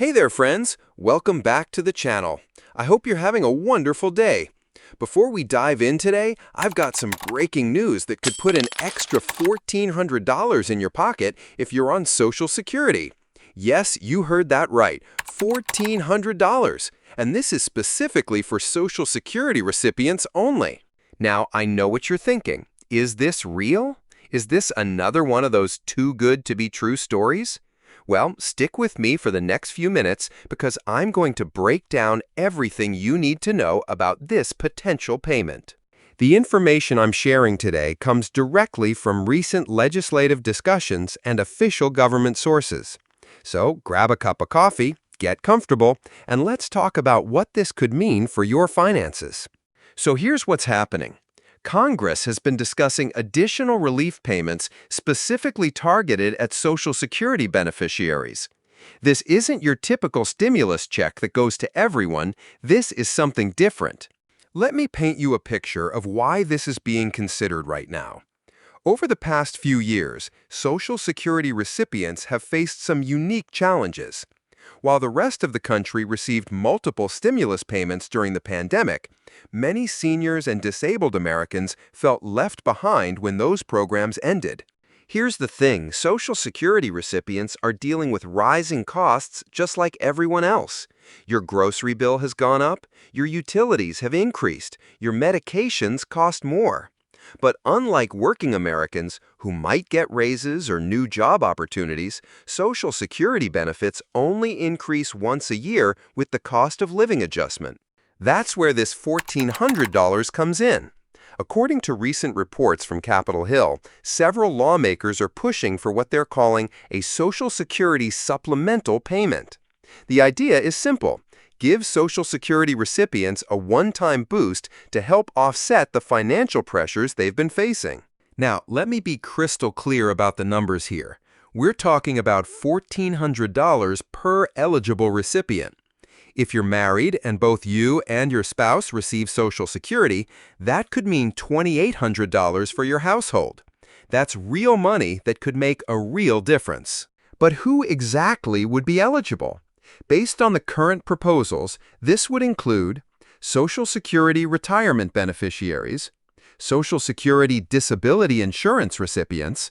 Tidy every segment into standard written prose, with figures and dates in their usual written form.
Hey there, friends! Welcome back to the channel. I hope you're having a wonderful day. Before we dive in today, I've got some breaking news that could put an extra $1,400 in your pocket if you're on Social Security. Yes, you heard that right, $1,400. And this is specifically for Social Security recipients only. Now, I know what you're thinking. Is this real? Is this another one of those too good to be true stories? Well, stick with me for the next few minutes because I'm going to break down everything you need to know about this potential payment. The information I'm sharing today comes directly from recent legislative discussions and official government sources. So grab a cup of coffee, get comfortable, and let's talk about what this could mean for your finances. So here's what's happening. Congress has been discussing additional relief payments specifically targeted at Social Security beneficiaries. This isn't your typical stimulus check that goes to everyone. This is something different. Let me paint you a picture of why this is being considered right now. Over the past few years, Social Security recipients have faced some unique challenges. While the rest of the country received multiple stimulus payments during the pandemic, many seniors and disabled Americans felt left behind when those programs ended. Here's the thing, Social Security recipients are dealing with rising costs just like everyone else. Your grocery bill has gone up, your utilities have increased, your medications cost more. But unlike working Americans who might get raises or new job opportunities, Social Security benefits only increase once a year with the cost of living adjustment. That's where this $1,400 comes in. According to recent reports from Capitol Hill, several lawmakers are pushing for what they're calling a Social Security supplemental payment. The idea is simple. Give Social Security recipients a one-time boost to help offset the financial pressures they've been facing. Now, let me be crystal clear about the numbers here. We're talking about $1,400 per eligible recipient. If you're married and both you and your spouse receive Social Security, that could mean $2,800 for your household. That's real money that could make a real difference. But who exactly would be eligible? Based on the current proposals, this would include Social Security retirement beneficiaries, Social Security disability insurance recipients,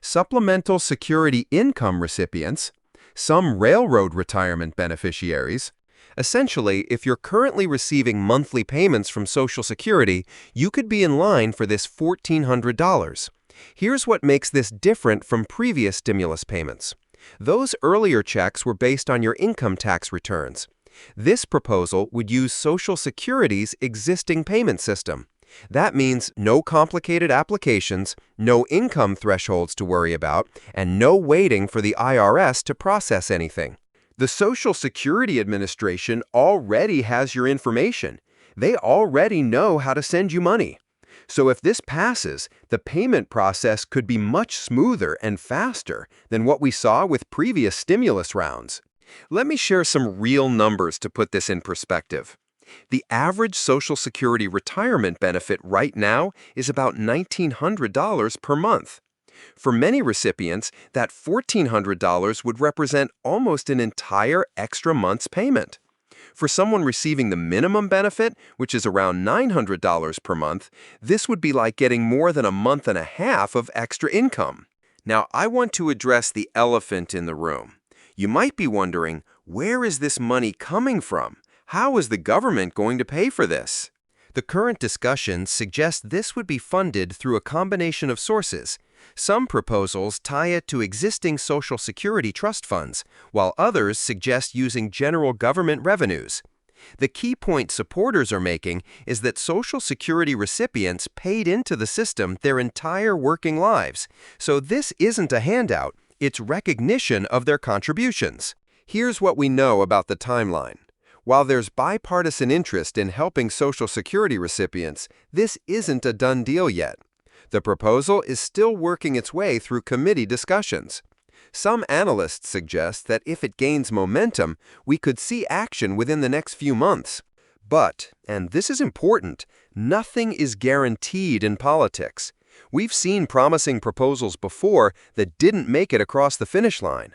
Supplemental Security income recipients, some railroad retirement beneficiaries. Essentially, if you're currently receiving monthly payments from Social Security, you could be in line for this $1,400. Here's what makes this different from previous stimulus payments. Those earlier checks were based on your income tax returns. This proposal would use Social Security's existing payment system. That means no complicated applications, no income thresholds to worry about, and no waiting for the IRS to process anything. The Social Security Administration already has your information. They already know how to send you money. So if this passes, the payment process could be much smoother and faster than what we saw with previous stimulus rounds. Let me share some real numbers to put this in perspective. The average Social Security retirement benefit right now is about $1,900 per month. For many recipients, that $1,400 would represent almost an entire extra month's payment. For someone receiving the minimum benefit, which is around $900 per month, this would be like getting more than a month and a half of extra income. Now, I want to address the elephant in the room. You might be wondering, where is this money coming from? How is the government going to pay for this? The current discussions suggest this would be funded through a combination of sources. Some proposals tie it to existing Social Security trust funds, while others suggest using general government revenues. The key point supporters are making is that Social Security recipients paid into the system their entire working lives, so this isn't a handout, it's recognition of their contributions. Here's what we know about the timeline. While there's bipartisan interest in helping Social Security recipients, this isn't a done deal yet. The proposal is still working its way through committee discussions. Some analysts suggest that if it gains momentum, we could see action within the next few months. But, and this is important, nothing is guaranteed in politics. We've seen promising proposals before that didn't make it across the finish line.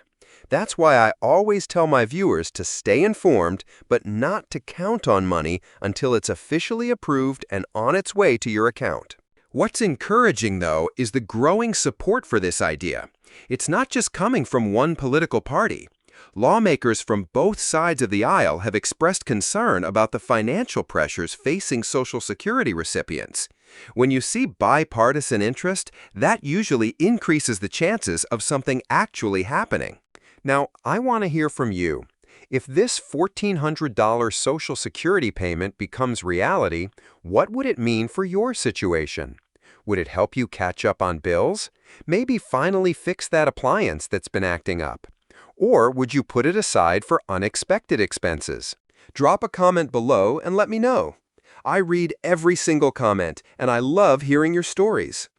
That's why I always tell my viewers to stay informed, but not to count on money until it's officially approved and on its way to your account. What's encouraging, though, is the growing support for this idea. It's not just coming from one political party. Lawmakers from both sides of the aisle have expressed concern about the financial pressures facing Social Security recipients. When you see bipartisan interest, that usually increases the chances of something actually happening. Now, I want to hear from you. If this $1,400 Social Security payment becomes reality, what would it mean for your situation? Would it help you catch up on bills? Maybe finally fix that appliance that's been acting up? Or would you put it aside for unexpected expenses? Drop a comment below and let me know. I read every single comment, and I love hearing your stories.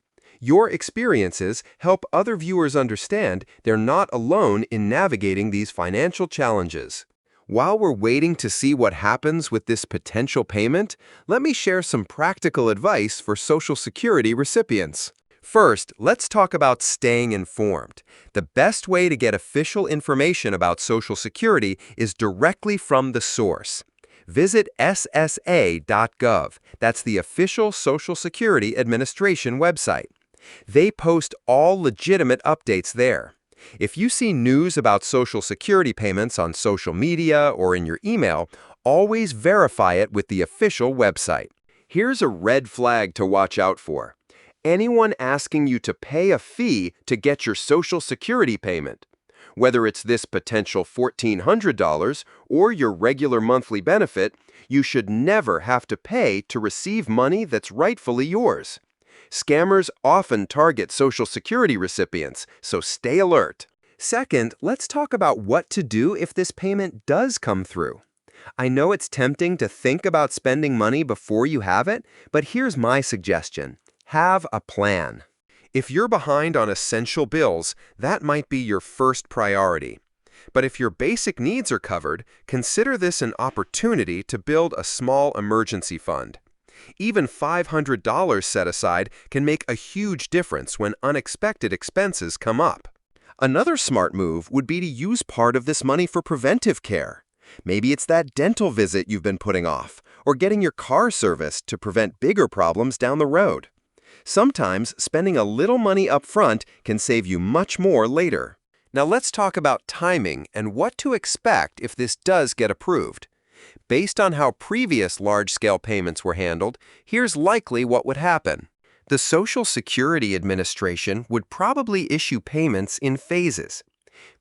Your experiences help other viewers understand they're not alone in navigating these financial challenges. While we're waiting to see what happens with this potential payment, let me share some practical advice for Social Security recipients. First, let's talk about staying informed. The best way to get official information about Social Security is directly from the source. Visit SSA.gov. That's the official Social Security Administration website. They post all legitimate updates there. If you see news about Social Security payments on social media or in your email, always verify it with the official website. Here's a red flag to watch out for. Anyone asking you to pay a fee to get your Social Security payment. Whether it's this potential $1,400 or your regular monthly benefit, you should never have to pay to receive money that's rightfully yours. Scammers often target Social Security recipients, so stay alert. Second, let's talk about what to do if this payment does come through. I know it's tempting to think about spending money before you have it, but here's my suggestion. Have a plan. If you're behind on essential bills, that might be your first priority. But if your basic needs are covered, consider this an opportunity to build a small emergency fund. Even $500 set aside can make a huge difference when unexpected expenses come up. Another smart move would be to use part of this money for preventive care. Maybe it's that dental visit you've been putting off, or getting your car serviced to prevent bigger problems down the road. Sometimes spending a little money up front can save you much more later. Now let's talk about timing and what to expect if this does get approved. Based on how previous large-scale payments were handled, here's likely what would happen. The Social Security Administration would probably issue payments in phases.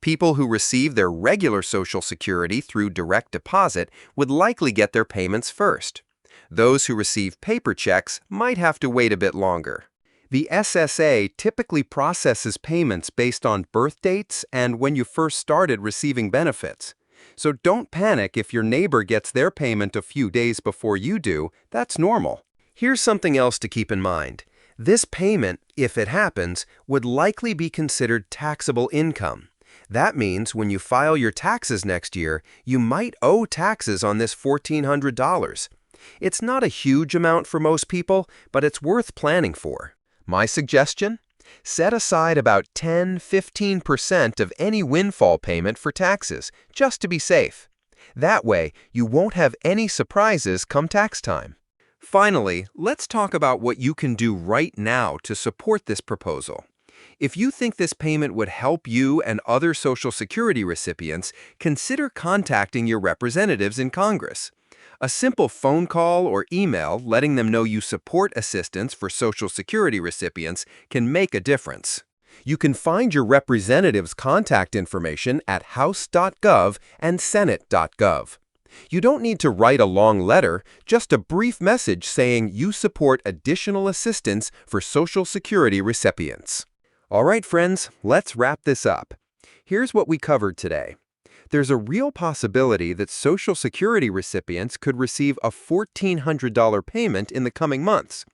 People who receive their regular Social Security through direct deposit would likely get their payments first. Those who receive paper checks might have to wait a bit longer. The SSA typically processes payments based on birth dates and when you first started receiving benefits. So don't panic if your neighbor gets their payment a few days before you do. That's normal. Here's something else to keep in mind. This payment, if it happens, would likely be considered taxable income. That means when you file your taxes next year, you might owe taxes on this $1,400. It's not a huge amount for most people, but it's worth planning for. My suggestion? Set aside about 10–15% of any windfall payment for taxes, just to be safe. That way, you won't have any surprises come tax time. Finally, let's talk about what you can do right now to support this proposal. If you think this payment would help you and other Social Security recipients, consider contacting your representatives in Congress. A simple phone call or email letting them know you support assistance for Social Security recipients can make a difference. You can find your representative's contact information at house.gov and senate.gov. You don't need to write a long letter, just a brief message saying you support additional assistance for Social Security recipients. All right, friends, let's wrap this up. Here's what we covered today. There's a real possibility that Social Security recipients could receive a $1,400 payment in the coming months.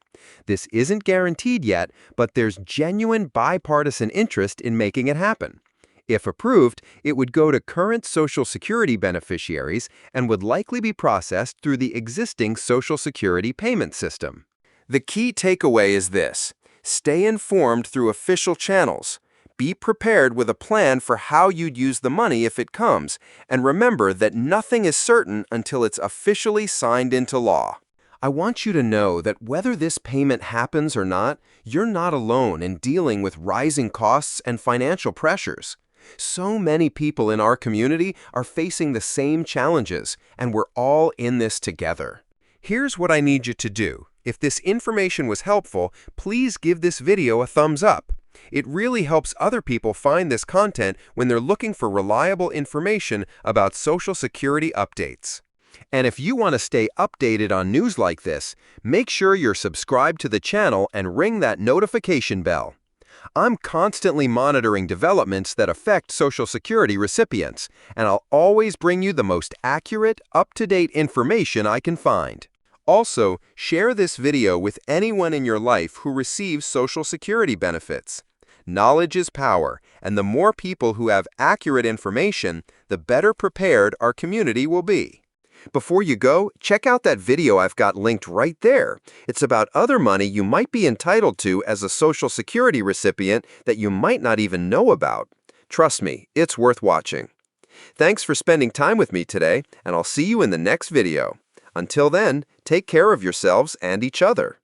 This isn't guaranteed yet, but there's genuine bipartisan interest in making it happen. If approved, it would go to current Social Security beneficiaries and would likely be processed through the existing Social Security payment system. The key takeaway is this: stay informed through official channels. Be prepared with a plan for how you'd use the money if it comes, and remember that nothing is certain until it's officially signed into law. I want you to know that whether this payment happens or not, you're not alone in dealing with rising costs and financial pressures. So many people in our community are facing the same challenges, and we're all in this together. Here's what I need you to do. If this information was helpful, please give this video a thumbs up. It really helps other people find this content when they're looking for reliable information about Social Security updates. And if you want to stay updated on news like this, make sure you're subscribed to the channel and ring that notification bell. I'm constantly monitoring developments that affect Social Security recipients, and I'll always bring you the most accurate, up-to-date information I can find. Also, share this video with anyone in your life who receives Social Security benefits. Knowledge is power, and the more people who have accurate information, the better prepared our community will be. Before you go, check out that video I've got linked right there. It's about other money you might be entitled to as a Social Security recipient that you might not even know about. Trust me, it's worth watching. Thanks for spending time with me today, and I'll see you in the next video. Until then, take care of yourselves and each other.